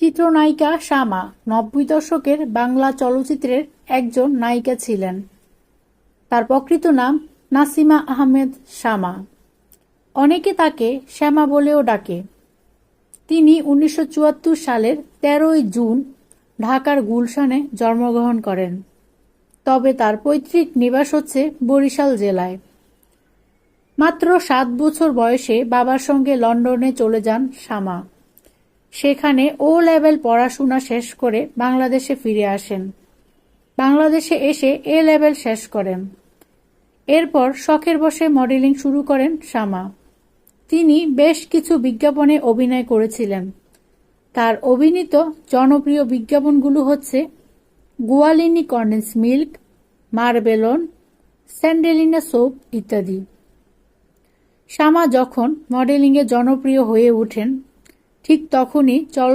চিত্রনায়িকা শামা ৯০ দশকের বাংলা চলচ্চিত্রের একজন নায়িকা ছিলেন। তার প্রকৃত নাম নাসিমা আহমেদ শামা। অনেকে তাকে শ্যামা বলেও ডাকে। তিনি ১৯৭৪ সালের ১৩ই জুন ঢাকার গুলশানে জন্মগ্রহণ করেন। তবে তার পৈতৃক নিবাস হচ্ছে বরিশাল জেলায়। মাত্র ৭ বছর বয়সে বাবার সঙ্গে লন্ডনে চলে যান শামা। সেখানে ও লেভেল পড়াশোনা শেষ করে বাংলাদেশে ফিরে আসেন। বাংলাদেশে এসে এ লেভেল শেষ করেন। এরপর শখের বশে মডেলিং শুরু করেন শামা। তিনি বেশ কিছু বিজ্ঞাপনে অভিনয় করেছিলেন। তার অভিনীত জনপ্রিয় বিজ্ঞাপনগুলো হচ্ছে গোয়ালিনী কন্ডেন্স মিল্ক, মারবেলন, স্যান্ডেলিনা সোপ ইত্যাদি। শামা যখন মডেলিংয়ে জনপ্রিয় হয়ে ওঠেন, ঠিক তখনই